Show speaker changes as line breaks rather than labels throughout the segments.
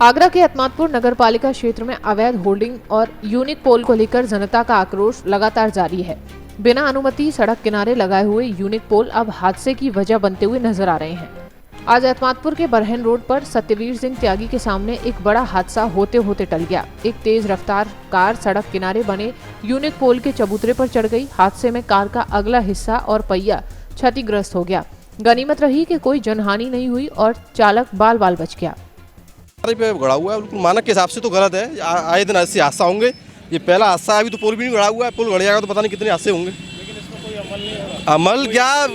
आगरा के एतमादपुर नगर पालिका क्षेत्र में अवैध होल्डिंग और यूनिक पोल को लेकर जनता का आक्रोश लगातार जारी है। बिना अनुमति सड़क किनारे लगाए हुए यूनिक पोल अब हादसे की वजह बनते हुए नजर आ रहे हैं। आज एतमादपुर के बरहन रोड पर सत्यवीर सिंह त्यागी के सामने एक बड़ा हादसा होते होते टल गया। एक तेज रफ्तार कार सड़क किनारे बने यूनिक पोल के चबूतरे पर चढ़ गई। हादसे में कार का अगला हिस्सा और पहिया क्षतिग्रस्त हो गया। गनीमत रही कि कोई जनहानि नहीं हुई और चालक बाल बाल बच गया।
पे गड़ा हुआ है, बिल्कुल मानक के हिसाब से तो गलत है। आए दिन ऐसे हादसा होंगे। ये पहला हादसा है, अभी तो पुल भी नहीं गड़ा हुआ है। पुल गड़ जाएगा तो पता नहीं कितने हादसे होंगे।
लेकिन इसमें कोई अमल नहीं हो रहा।
अमल क्या,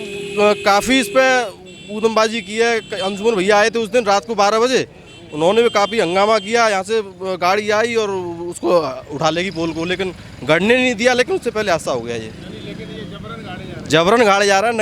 काफ़ी इस पर ऊधमबाजी की है। अंशुमन भैया आए थे उस दिन रात को 12 बजे, उन्होंने भी काफ़ी हंगामा किया। यहाँ से गाड़ी आई और उसको उठा लेगी पोल को, लेकिन गड़ने नहीं दिया। लेकिन उससे पहले हादसा हो गया। ये जबरन गाड़े जा रहा है।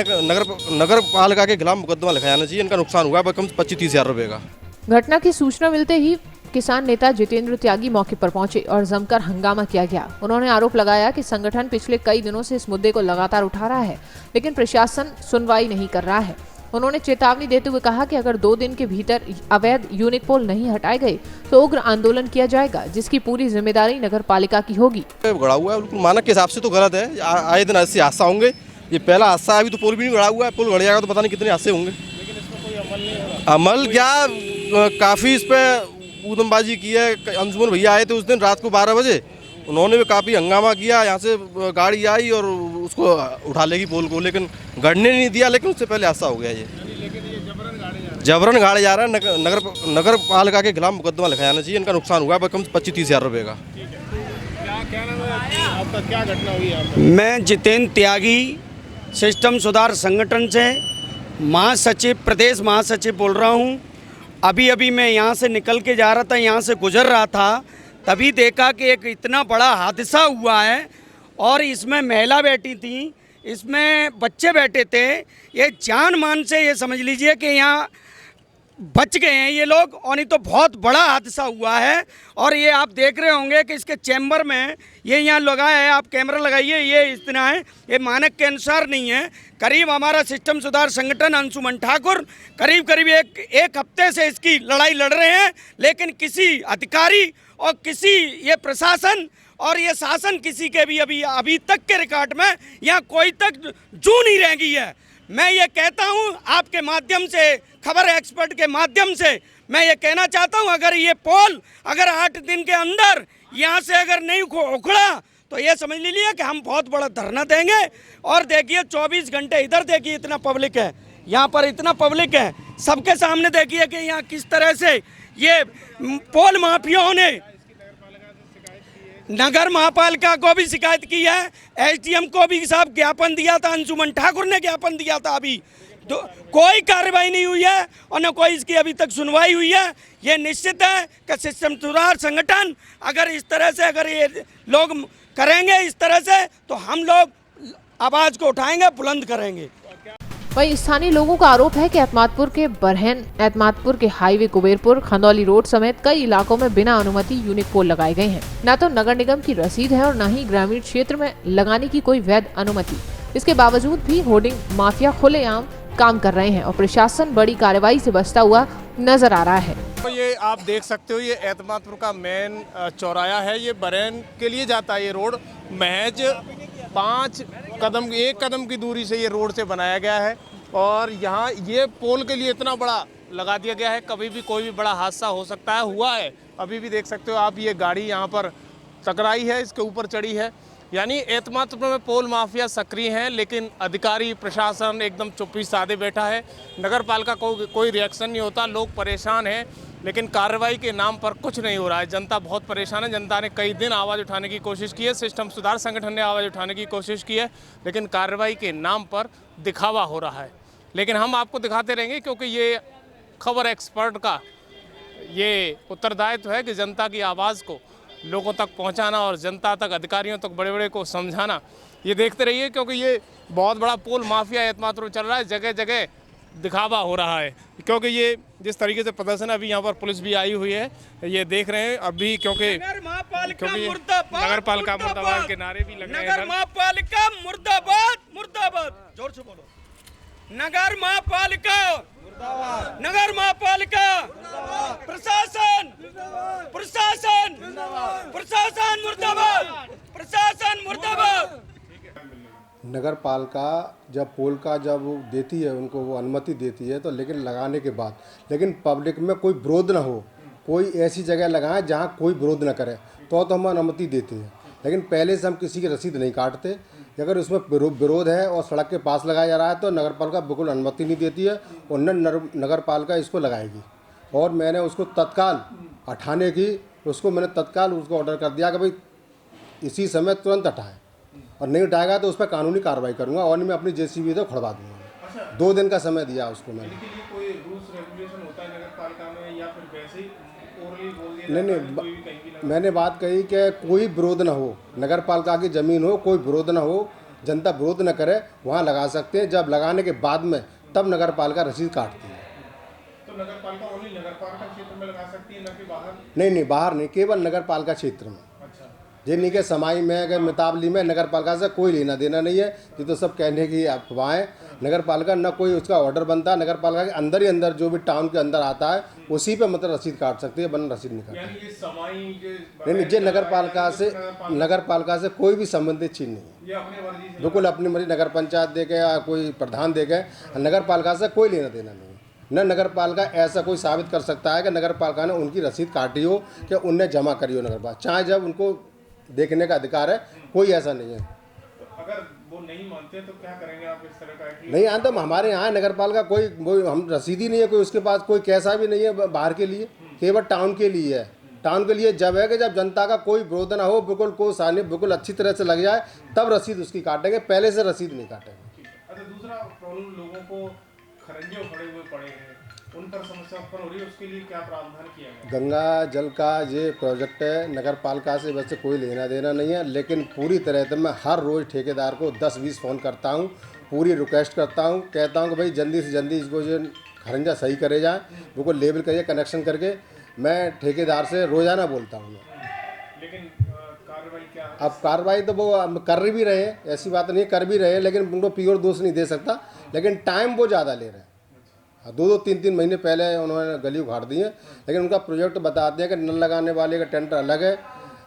नगर पालिका के खिलाफ मुकदमा लिखा जाना चाहिए। इनका नुकसान हुआ है कम से 25-30 हज़ार रुपये का।
घटना की सूचना मिलते ही किसान नेता जितेंद्र त्यागी मौके पर पहुंचे और जमकर हंगामा किया गया। उन्होंने आरोप लगाया कि संगठन पिछले कई दिनों से इस मुद्दे को लगातार उठा रहा है, लेकिन प्रशासन सुनवाई नहीं कर रहा है। उन्होंने चेतावनी देते हुए कहा कि अगर 2 दिन के भीतर अवैध यूनिक पोल नहीं हटाए गए तो उग्र आंदोलन किया जाएगा, जिसकी पूरी जिम्मेदारी नगर पालिका की होगी।
गड़ा हुआ है, बिल्कुल मानक के हिसाब से तो गलत है। आए दिन ऐसे हादसा होंगे। ये पहला हादसा है, अभी तो पुल भी नहीं गड़ा हुआ है। पुल गड़ जाएगा तो पता नहीं कितने हादसे होंगे।
लेकिन इसमें कोई अमल नहीं हो रहा।
अमल क्या, काफ़ी इस पर ऊधमबाजी की है। अंशुमन भैया आए थे उस दिन रात को 12 बजे, उन्होंने भी काफ़ी हंगामा किया। यहाँ से गाड़ी आई और उसको उठा लेगी पोल को, लेकिन गड़ने नहीं दिया। लेकिन उससे पहले हादसा हो गया। ये जबरन गाड़े जा रहा है। नगर पालिका के खिलाफ मुकदमा लिखा जाना चाहिए। इनका नुकसान हुआ है कम से 25-30 हज़ार रुपये का।
क्या नाम है आपका, क्या घटना हुई है?
मैं जितेंद्र त्यागी सिस्टम सुधार संगठन से महासचिव, प्रदेश महासचिव बोल रहा हूँ। अभी मैं यहाँ से निकल के जा रहा था, यहाँ से गुजर रहा था, तभी देखा कि एक इतना बड़ा हादसा हुआ है और इसमें महिला बैठी थी, इसमें बच्चे बैठे थे। ये जान मान से ये समझ लीजिए कि यहाँ बच गए हैं ये लोग, और नहीं तो बहुत बड़ा हादसा हुआ है। और ये आप देख रहे होंगे कि इसके चैम्बर में ये यहाँ लगाया है, आप कैमरा लगाइए, ये इतना है, ये मानक के अनुसार नहीं है। करीब हमारा सिस्टम सुधार संगठन अंशुमन ठाकुर करीब एक हफ्ते से इसकी लड़ाई लड़ रहे हैं, लेकिन किसी अधिकारी और किसी ये प्रशासन और ये शासन किसी के भी अभी तक के रिकॉर्ड में यहाँ कोई तक जू नहीं रह गई है। मैं ये कहता हूँ आपके माध्यम से, खबर एक्सपर्ट के माध्यम से मैं ये कहना चाहता हूँ, अगर ये पोल अगर 8 दिन के अंदर यहाँ से अगर नहीं उखड़ा तो ये समझ लीजिए कि हम बहुत बड़ा धरना देंगे। और देखिए 24 घंटे इधर देखिए इतना पब्लिक है, यहाँ पर इतना पब्लिक है, सबके सामने देखिए कि यहाँ किस तरह से ये पोल माफियाओं ने नगर महापालिका को भी शिकायत की है, एसडीएम को भी साहब ज्ञापन दिया था, अंशुमन ठाकुर ने ज्ञापन दिया था। अभी तो कोई कार्रवाई नहीं हुई है और न कोई इसकी अभी तक सुनवाई हुई है। ये निश्चित है कि सिस्टम सुधार संगठन अगर इस तरह से अगर ये लोग करेंगे इस तरह से, तो हम लोग आवाज़ को उठाएंगे, बुलंद करेंगे।
वहीं स्थानीय लोगों का आरोप है कि एतमादपुर के बरहन, एतमादपुर के हाईवे कुबेरपुर, खंदौली रोड समेत कई इलाकों में बिना अनुमति यूनिक पोल लगाए गए हैं। न तो नगर निगम की रसीद है और न ही ग्रामीण क्षेत्र में लगाने की कोई वैध अनुमति। इसके बावजूद भी होर्डिंग माफिया खुलेआम काम कर रहे हैं और प्रशासन बड़ी कार्रवाई से बचता हुआ नजर आ रहा है।
तो ये आप देख सकते हो, ये एतमादपुर का मेन चौराया है। ये बरहन के लिए जाता है। ये रोड महज 1 कदम की दूरी से ये रोड से बनाया गया है और यहाँ ये पोल के लिए इतना बड़ा लगा दिया गया है। कभी भी कोई भी बड़ा हादसा हो सकता है, हुआ है। अभी भी देख सकते हो आप, ये गाड़ी यहाँ पर टकराई है, इसके ऊपर चढ़ी है। यानी एतमादपुर में पोल माफिया सक्रिय हैं, लेकिन अधिकारी प्रशासन एकदम चुप्पी साधे बैठा है। नगर पालिका को कोई रिएक्शन नहीं होता, लोग परेशान हैं, लेकिन कार्रवाई के नाम पर कुछ नहीं हो रहा है। जनता बहुत परेशान है। जनता ने कई दिन आवाज़ उठाने की कोशिश की है, सिस्टम सुधार संगठन ने आवाज़ उठाने की कोशिश की है, लेकिन कार्रवाई के नाम पर दिखावा हो रहा है। लेकिन हम आपको दिखाते रहेंगे, क्योंकि ये खबर एक्सपर्ट का ये उत्तरदायित्व है कि जनता की आवाज़ को लोगों तक पहुंचाना और जनता तक, अधिकारियों तक, बड़े को समझाना। ये देखते रहिए, क्योंकि ये बहुत बड़ा पोल माफिया एतमादपुर में चल रहा है। जगह जगह दिखावा हो रहा है, क्योंकि ये जिस तरीके से प्रदर्शन, अभी यहाँ पर पुलिस भी आई हुई है, ये देख रहे हैं अभी, क्योंकि नगर पालिका मुर्दाबाद के नारे भी लग रहे हैं।
नगर महापालिका मुर्दाबाद, मुर्दाबाद, जोर से बोलो। नगर महापालिका, नगर महापालिका, प्रशासन प्रशासन प्रशासन मुर्दाबाद, प्रशासन मुर्दाबाद।
नगर पालिका जब पोल का जब वो देती है, उनको वो अनुमति देती है, तो लेकिन लगाने के बाद लेकिन पब्लिक में कोई विरोध ना हो, कोई ऐसी जगह लगाएं जहां कोई विरोध ना करे, तो हम अनुमति देते हैं। लेकिन पहले से हम किसी की रसीद नहीं काटते। अगर उसमें विरोध है और सड़क के पास लगाया जा रहा है तो नगर पालिका बिल्कुल अनुमति नहीं देती है और नगर पालिका इसको लगाएगी। और मैंने उसको तत्काल हटाने की मैंने तत्काल उसको ऑर्डर कर दिया कि भाई इसी समय तुरंत हटाएं, और नहीं उठाएगा तो उस पर कानूनी कार्रवाई करूंगा और मैं अपनी जेसीबी तो खड़वा दूंगा।
अच्छा।
2 दिन का समय दिया उसको मैंने।
इनके लिए कोई रूल्स रेगुलेशन होता है नगर पालिका में, या फिर वैसे ही ओरली बोल दिया
नहीं,
कोई भी कहीं भी लगा?
मैंने बात कही कि कोई विरोध ना हो, नगर पालिका की ज़मीन हो, कोई विरोध ना हो, जनता विरोध न करे, वहाँ लगा सकते हैं। जब लगाने के बाद में तब नगर पालिका रसीद काटती है।
तो नगर पालिका ओनली नगर पालिका क्षेत्र में लगा सकती है, न कि बाहर?
नहीं, बाहर नहीं, केवल नगर पालिका क्षेत्र में।
अच्छा।
जिन्हीं के समाई में अगर मितावली में नगर पालिका से कोई लेना देना नहीं है। ये तो सब कहने की अफवाहें। नगर पालिका न कोई उसका ऑर्डर बनता है, नगर पालिका के अंदर ही अंदर जो भी टाउन के अंदर आता है उसी पे मतलब रसीद काट सकती है, वरना रसीद नहीं काट।
यानी ये समाई
नहीं, ये नगर पालिका से कोई भी संबंधित चीज़ नहीं है।
ये अपने मर्जी से
बिल्कुल अपनी मर्जी, नगर पंचायत दे के या कोई प्रधान दे के, नगर पालिका से कोई लेना देना नहीं है। न नगर पालिका ऐसा कोई साबित कर सकता है कि नगर पालिका ने उनकी रसीद काटी हो कि उनने जमा करी हो नगर पालिका, चाहे जब उनको देखने का अधिकार है, कोई ऐसा नहीं है।
तो अगर वो नहीं मानते तो क्या करेंगे आप इस तरह का?
नहीं आते हमारे यहाँ नगर पालिका कोई हम रसीद ही नहीं है, कोई उसके पास कोई कैसा भी नहीं है बाहर के लिए, केवल टाउन के लिए है। टाउन के लिए जब है कि जब जनता का कोई विरोध ना हो, बिल्कुल कोई सानी बिल्कुल अच्छी तरह से लग जाए, तब रसीद उसकी काटेंगे, पहले से रसीद नहीं काटेंगे।
अच्छा, दूसरा प्रॉब्लम, लोगों को खरंजे उखड़े हुए पड़े हैं, उन पर समस्या उत्पन्न हो रही है, उसके लिए क्या प्रावधान किया गया?
गंगा जल का ये प्रोजेक्ट है, नगर पालिका से वैसे कोई लेना देना नहीं है, लेकिन पूरी तरह से मैं हर रोज़ ठेकेदार को 10-20 फ़ोन करता हूँ, पूरी रिक्वेस्ट करता हूँ, कहता हूँ कि भाई जल्दी से जल्दी इसको जो खरंजा सही करे जाए, बिल्कुल लेबल करिए, कनेक्शन करके। मैं ठेकेदार से रोज़ाना बोलता हूँ।
लेकिन कार्रवाई क्या है?
अब कार्रवाई तो वो कर भी रहे हैं, ऐसी बात नहीं, कर भी रहे हैं, लेकिन उनको प्योर दोष नहीं दे सकता, लेकिन टाइम वो ज़्यादा ले रहे हैं। 2-2, 3-3 महीने पहले उन्होंने गली उखाड़ दी है, लेकिन उनका प्रोजेक्ट बताते हैं कि नल लगाने वाले का टेंडर अलग है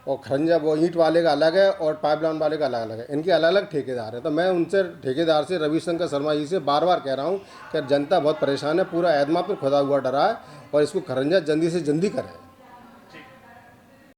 और खरंजा वो ईंट वाले का अलग है और पाइपलाइन वाले का अलग अलग है, इनके अलग अलग ठेकेदार हैं। तो मैं उनसे ठेकेदार से रविशंकर शर्मा जी से बार बार कह रहा हूँ कि जनता बहुत परेशान है, पूरा एदमा पर खुदा हुआ डरा है और इसको खरंजा जल्दी से जल्दी करें।